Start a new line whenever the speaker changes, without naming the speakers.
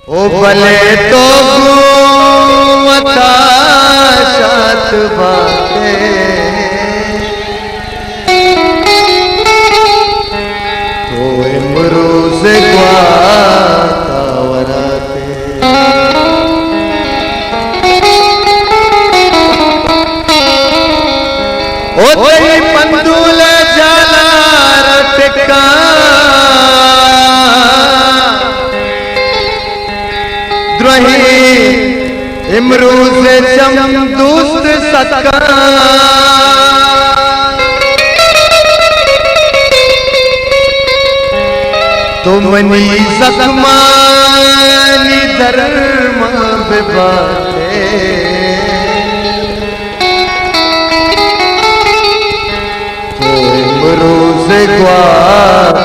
ओ भले तो घूमता साथ बातें तो इमरू से ग्वाता वराते ओ तेरी पंदूल जाला रटका द्रोही इमरू से चम दोस्त सका तुमनी सकमानी धर्म बाते तो इमरू से ग्वाता